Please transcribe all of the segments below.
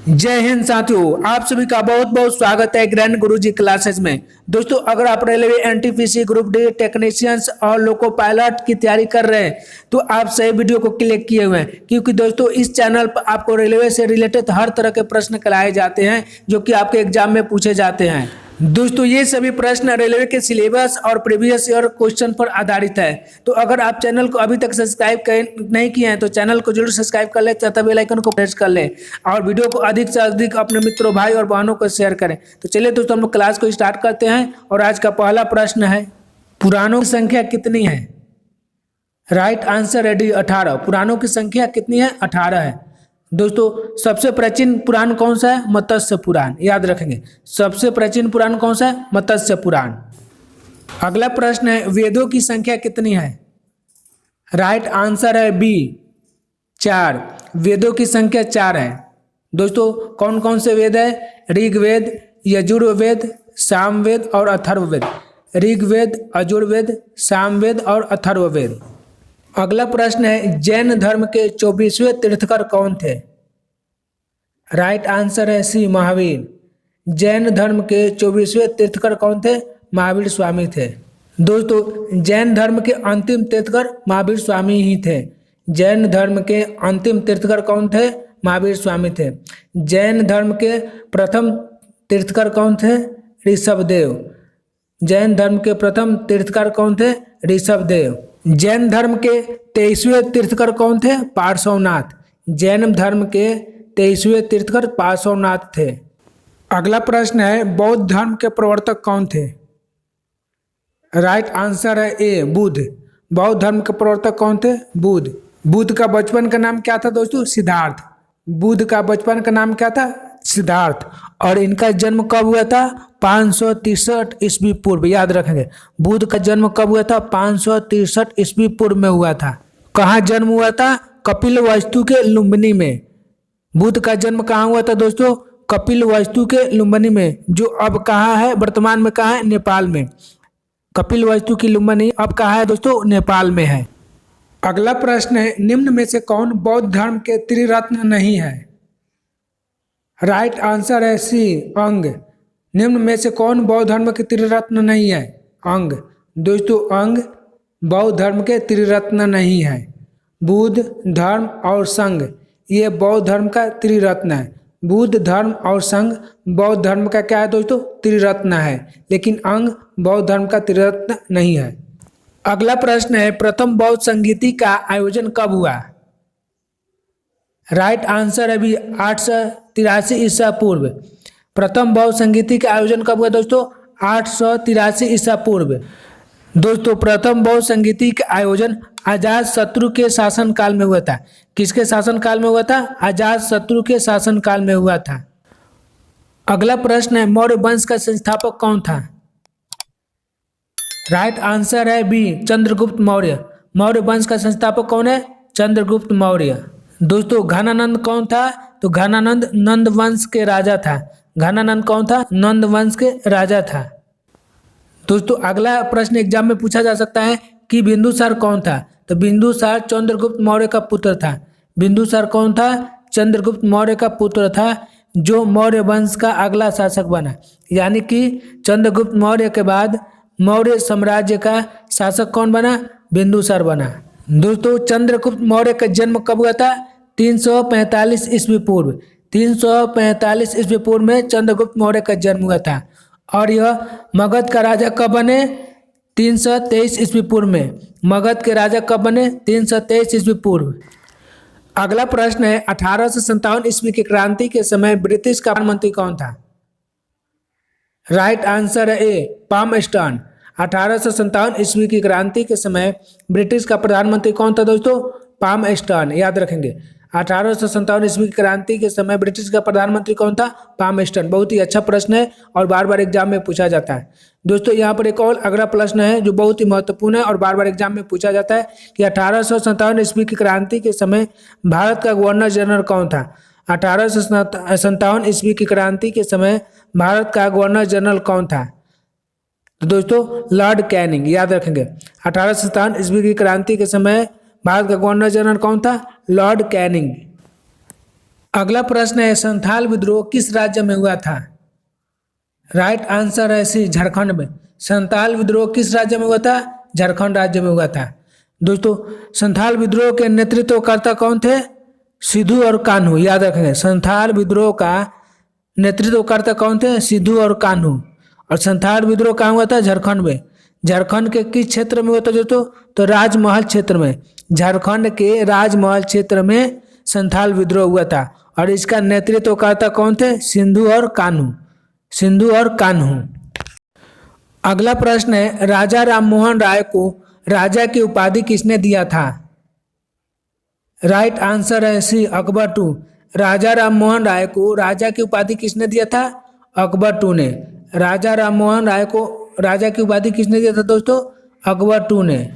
जय हिंद साथियों, आप सभी का बहुत बहुत स्वागत है ग्रैंड गुरुजी क्लासेस में। दोस्तों, अगर आप railway NTPC group D technicians और लोको पायलट की तैयारी कर रहे हैं तो आप सही वीडियो को क्लिक किए हुए हैं, क्योंकि दोस्तों इस चैनल पर आपको रेलवे से रिलेटेड हर तरह के प्रश्न कराए जाते हैं जो कि आपके एग्जाम में पूछे जाते हैं। दोस्तों, ये सभी प्रश्न रेलवे के सिलेबस और प्रीवियस ईयर क्वेश्चन पर आधारित है। तो अगर आप चैनल को अभी तक सब्सक्राइब नहीं किए हैं तो चैनल को जरूर सब्सक्राइब कर ले तथा बेल आइकन को प्रेस कर ले और वीडियो को अधिक से अधिक अपने मित्रों, भाई और बहनों को शेयर करें। तो चलिए दोस्तों, हम लोग क्लास को स्टार्ट करते हैं और आज का पहला प्रश्न है, पुराणों की संख्या कितनी है? Right answer ready 18। पुराणों की संख्या कितनी है? 18 है। दोस्तों, सबसे प्राचीन पुराण कौन सा है? मत्स्य पुराण। याद रखेंगे, सबसे प्राचीन पुराण कौन सा है? मत्स्य पुराण। अगला प्रश्न है, वेदों की संख्या कितनी है? राइट आंसर है बी 4। वेदों की संख्या 4 है। दोस्तों, कौन कौन से वेद है? ऋग्वेद, यजुर्वेद, सामवेद और अथर्ववेद। ऋग्वेद, यजुर्वेद, सामवेद और अथर्ववेद। अगला प्रश्न है, जैन धर्म के 24वें तीर्थकर कौन थे? राइट आंसर है सी महावीर। जैन धर्म के 24वें तीर्थकर कौन थे? महावीर स्वामी थे। दोस्तों, जैन धर्म के अंतिम तीर्थकर महावीर स्वामी ही थे। जैन धर्म के अंतिम तीर्थकर कौन थे? महावीर स्वामी थे। जैन धर्म के प्रथम तीर्थकर कौन थे? ऋषभदेव। जैन धर्म के प्रथम तीर्थकर कौन थे? ऋषभदेव। जैन धर्म के 23वें तीर्थकर कौन थे? पार्श्वनाथ। जैन धर्म के 23वें तीर्थकर पार्श्वनाथ थे। अगला प्रश्न है, बौद्ध धर्म के प्रवर्तक कौन थे? राइट आंसर है ए बुद्ध। बौद्ध धर्म के प्रवर्तक कौन थे? बुद्ध। बुद्ध का बचपन का नाम क्या था दोस्तों? सिद्धार्थ। बुद्ध का बचपन का नाम क्या था? सिद्धार्थ। और इनका जन्म कब हुआ था? 563 ईस्वी पूर्व। याद रखेंगे, बुद्ध का जन्म कब हुआ था? 563 ईस्वी पूर्व में हुआ था। कहाँ जन्म हुआ था? कपिलवस्तु के लुम्बिनी में। बुद्ध का जन्म कहाँ हुआ था दोस्तों? कपिलवस्तु के लुम्बिनी में, जो अब कहाँ है? वर्तमान में कहाँ है? नेपाल में। कपिलवस्तु की लुम्बिनी अब कहाँ है दोस्तों? नेपाल में है। अगला प्रश्न है, निम्न में से कौन बौद्ध धर्म के त्रिरत्न नहीं है? राइट आंसर है सी अंग। निम्न में से कौन बौद्ध धर्म के त्रिरत्न नहीं है? अंग। दोस्तों, अंग बौद्ध धर्म के त्रिरत्न नहीं है। बुद्ध, धर्म और संघ, ये बौद्ध धर्म का त्रिरत्न है। बुद्ध, धर्म और संघ बौद्ध धर्म का क्या है दोस्तों? त्रिरत्न है। लेकिन अंग बौद्ध धर्म का त्रिरत्न नहीं है। अगला प्रश्न है, प्रथम बौद्ध संगीति का आयोजन कब हुआ? राइट आंसर है भी 883 ईसा पूर्व। प्रथम बौद्ध संगीति का आयोजन कब हुआ दोस्तों? 883 ईसा पूर्व। दोस्तों, प्रथम बौद्ध संगीति का आयोजन अजात शत्रु के शासन काल में हुआ था। किसके शासन काल में हुआ था? अजात शत्रु के शासन काल में हुआ था। अगला प्रश्न है, मौर्य वंश का संस्थापक कौन था? राइट आंसर है बी चंद्रगुप्त मौर्य। मौर्य वंश का संस्थापक कौन है? चंद्रगुप्त मौर्य। दोस्तों, घनानंद कौन था? तो घनानंद नंद वंश के राजा था। घनानंद कौन था? नंद वंश के राजा था। दोस्तों, अगला प्रश्न एग्जाम में पूछा जा सकता है कि बिंदुसार कौन था? तो बिंदुसार चंद्रगुप्त मौर्य का पुत्र था। बिंदुसार कौन था? चंद्रगुप्त मौर्य का पुत्र था, जो मौर्य वंश का अगला शासक बना। यानी कि चंद्रगुप्त मौर्य के बाद मौर्य साम्राज्य का शासक कौन बना? बिंदुसार बना। दोस्तों, चंद्रगुप्त मौर्य का जन्म कब हुआ था? 345 ईस्वी पूर्व। 345 ईस्वी पूर्व में चंद्रगुप्त मौर्य का जन्म हुआ था। और यह मगध का राजा कब बने? 323 ईस्वी पूर्व में। मगध के राजा कब बने? 323 ईस्वी पूर्व। अगला प्रश्न है, 1857 ईस्वी की क्रांति के समय ब्रिटिश का प्रधानमंत्री कौन था? राइट आंसर है ए पामस्टन। 1857 ईस्वी की क्रांति के समय ब्रिटिश का प्रधानमंत्री कौन था दोस्तों? पामस्टन। याद रखेंगे, 1857 ईस्वी की क्रांति के समय ब्रिटिश का प्रधानमंत्री कौन था? पामस्टन। बहुत ही अच्छा प्रश्न है और बार बार एग्जाम में पूछा जाता है। दोस्तों, यहाँ पर एक और अगला प्रश्न है जो बहुत ही महत्वपूर्ण है और बार बार एग्जाम में पूछा जाता है कि 1857 ईस्वी की क्रांति के समय भारत का गवर्नर जनरल कौन था? 1857 ईस्वी की क्रांति के समय भारत का गवर्नर जनरल कौन था? तो दोस्तों, लॉर्ड कैनिंग। याद रखेंगे, 1857 ईस्वी की क्रांति के समय भारत का गवर्नर जनरल कौन था? Lord Canning. अगला प्रश्न है संथाल विद्रोह किस राज्य में हुआ था? राइट आंसर है सी झारखंड में। संथाल विद्रोह किस राज्य में हुआ था? झारखंड राज्य में हुआ था। दोस्तों संथाल विद्रोह के नेतृत्वकर्ता कौन थे? सिद्धू और कान्हू, याद रखेंगे। संथाल विद्रोह का नेतृत्वकर्ता कौन थे? सिद्धू और कान्हू। और संथाल विद्रोह कहाँ हुआ था? झारखंड में। झारखंड के किस क्षेत्र में हुआ था दोस्तों? तो राजमहल क्षेत्र में। झारखंड के राजमहल क्षेत्र में संथाल विद्रोह हुआ था और इसका नेतृत्वकर्ता कौन थे? सिंधु और कान्हू। सिंधु और कान्हू। अगला प्रश्न है राजा राममोहन राय को राजा की उपाधि किसने दिया था? राइट आंसर है सी अकबर टू। राजा राममोहन राय को राजा की उपाधि किसने दिया था? अकबर टू ने। राजा राममोहन राय को राजा की उपाधि किसने दिया था दोस्तों? अकबर टू ने।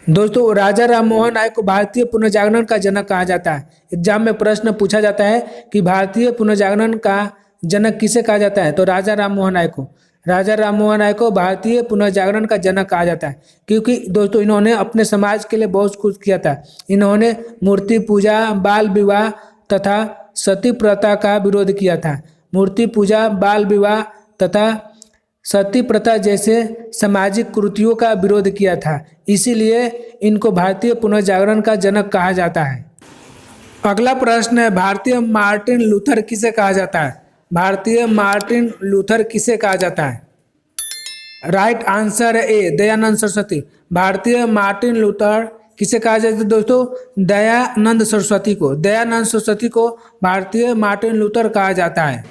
दोस्तों राजा राममोहन राय को भारतीय पुनर्जागरण का जनक कहा जाता है। एग्जाम में प्रश्न पूछा जाता है कि भारतीय पुनर्जागरण का जनक किसे कहा जाता है? तो राजा राममोहन राय को। राजा राममोहन राय को भारतीय पुनर्जागरण का जनक कहा जाता है क्योंकि दोस्तों इन्होंने अपने समाज के लिए बहुत कुछ किया था। इन्होंने मूर्ति पूजा, बाल विवाह तथा सती प्रथा का विरोध किया था। मूर्ति पूजा, बाल विवाह तथा सती प्रथा जैसे सामाजिक कुरीतियों का विरोध किया था, इसीलिए इनको भारतीय पुनर्जागरण का जनक कहा जाता है। अगला प्रश्न है भारतीय मार्टिन लूथर किसे कहा जाता है? भारतीय मार्टिन लूथर किसे कहा जाता है? राइट आंसर है ए दयानंद सरस्वती। भारतीय मार्टिन लूथर किसे कहा जाता है दोस्तों? दयानंद सरस्वती को। दयानंद सरस्वती को भारतीय मार्टिन लूथर कहा जाता है।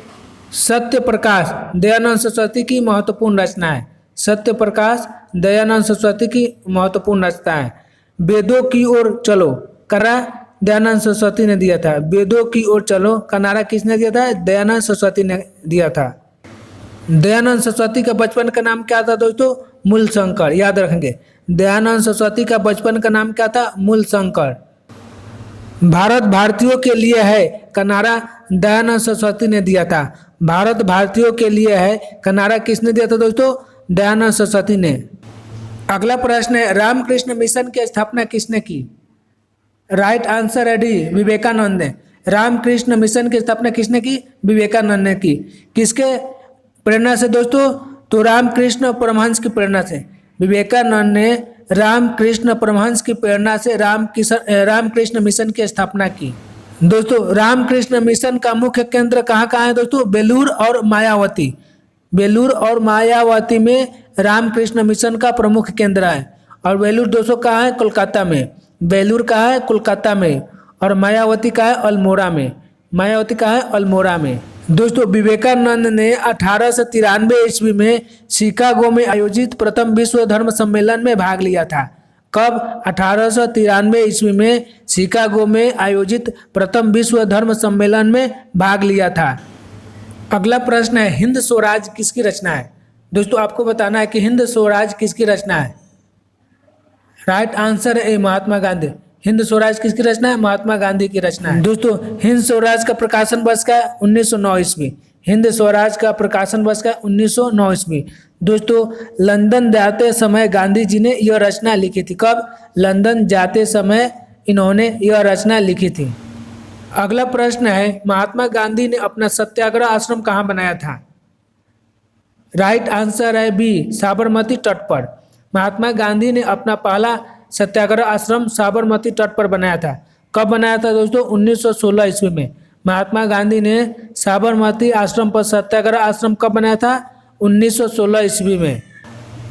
सत्य प्रकाश दयानंद सरस्वती की महत्वपूर्ण रचना है। सत्य प्रकाश दयानंद सरस्वती की महत्वपूर्ण रचना है। वेदों की ओर चलो करा दयानंद सरस्वती ने दिया था। वेदों की ओर चलो का नारा किसने दिया था? दयानंद सरस्वती ने दिया था। दयानंद सरस्वती का बचपन का नाम क्या था दोस्तों? मूल शंकर, याद रखेंगे। दयानंद सरस्वती का बचपन का नाम क्या था? मूल शंकर। भारत भारतीयों के लिए है का नारा दयानंद सरस्वती ने दिया था। भारत भारतीयों के लिए है का नारा किसने दिया था दोस्तों? दयानंद सरस्वती ने। अगला प्रश्न है रामकृष्ण मिशन की स्थापना किसने की? राइट आंसर है डी विवेकानंद ने। रामकृष्ण मिशन की स्थापना किसने की? विवेकानंद ने की। किसके प्रेरणा से दोस्तों? तो रामकृष्ण परमहंस की प्रेरणा से। विवेकानंद ने रामकृष्ण परमहंस की प्रेरणा से रामकृष्ण मिशन की स्थापना की। दोस्तों रामकृष्ण मिशन का मुख्य केंद्र कहाँ कहाँ है दोस्तों? बेलूर और मायावती। बेलूर और मायावती में रामकृष्ण मिशन का प्रमुख केंद्र है। और बेलूर दोस्तों कहाँ है? कोलकाता में। बेलूर कहाँ है? कोलकाता में। और मायावती कहाँ है? अल्मोड़ा में। मायावती कहाँ है? अल्मोड़ा में। दोस्तों विवेकानंद ने 1893 ईस्वी में शिकागो में आयोजित प्रथम विश्व धर्म सम्मेलन में भाग लिया था। कब? 1893 ईस्वी में शिकागो में आयोजित प्रथम विश्व धर्म सम्मेलन में भाग लिया था। अगला प्रश्न है हिंद स्वराज किसकी रचना है? दोस्तों आपको बताना है कि हिंद स्वराज किसकी रचना है। राइट आंसर है महात्मा गांधी। हिंद स्वराज किसकी रचना है? महात्मा गांधी की रचना है। दोस्तों हिंद स्वराज का प्रकाशन वर्ष का 1909 ईस्वी। हिंद स्वराज का प्रकाशन वर्ष का 1909 ईस्वी। दोस्तों लंदन जाते समय गांधी जी ने यह रचना लिखी थी। कब? लंदन जाते समय इन्होंने यह रचना लिखी थी। अगला प्रश्न है महात्मा गांधी ने अपना सत्याग्रह आश्रम कहाँ बनाया था? राइट आंसर है बी साबरमती तट पर। महात्मा गांधी ने अपना पहला सत्याग्रह आश्रम साबरमती तट पर बनाया था। कब बनाया था दोस्तों? 1916 ईस्वी में। महात्मा गांधी ने साबरमती आश्रम पर सत्याग्रह आश्रम कब बनाया था? 1916 ईस्वी में।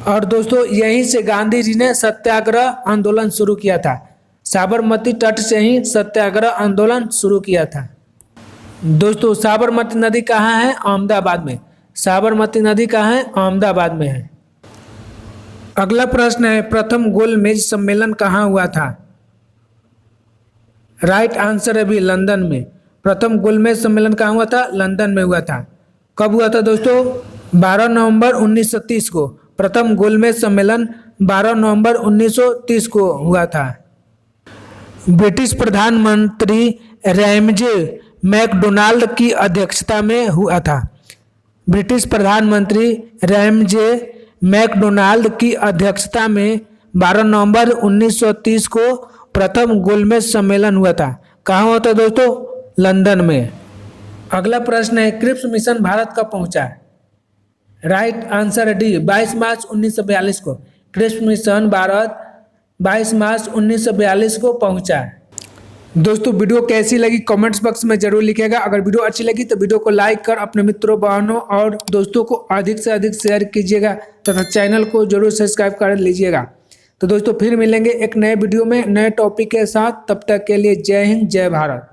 और दोस्तों यहीं से गांधी जी ने सत्याग्रह आंदोलन शुरू किया था। साबरमती तट से ही सत्याग्रह आंदोलन शुरू किया था। दोस्तों साबरमती नदी कहाँ है? अहमदाबाद में। साबरमती नदी कहाँ है? अहमदाबाद में है। अगला प्रश्न है प्रथम गोलमेज सम्मेलन कहाँ हुआ था? राइट आंसर है भी लंदन में। प्रथम गोलमेज सम्मेलन कहाँ हुआ था? लंदन में हुआ था। कब हुआ था दोस्तों? 12 नवंबर 1930 को। प्रथम गोलमेज सम्मेलन 12 नवंबर 1930 को हुआ था। ब्रिटिश प्रधानमंत्री रैमजे मैकडोनाल्ड की अध्यक्षता में हुआ था। ब्रिटिश प्रधानमंत्री रैमजे मैकडोनाल्ड की अध्यक्षता में 12 नवंबर 1930 को प्रथम गोलमेज सम्मेलन हुआ था। कहाँ हुआ था दोस्तों? लंदन में। अगला प्रश्न है, क्रिप्स मिशन भारत कब पहुंचा? राइट आंसर डी, 22 मार्च 1942 को। क्रिप्स मिशन भारत 22 मार्च 1942 को पहुंचा। दोस्तों वीडियो कैसी लगी कमेंट्स बॉक्स में जरूर लिखिएगा। अगर वीडियो अच्छी लगी तो वीडियो को लाइक कर अपने मित्रों, बहनों और दोस्तों को अधिक से अधिक शेयर कीजिएगा तथा चैनल को जरूर सब्सक्राइब कर लीजिएगा। तो दोस्तों फिर मिलेंगे एक नए वीडियो में नए टॉपिक के साथ। तब तक के लिए जय हिंद, जय भारत।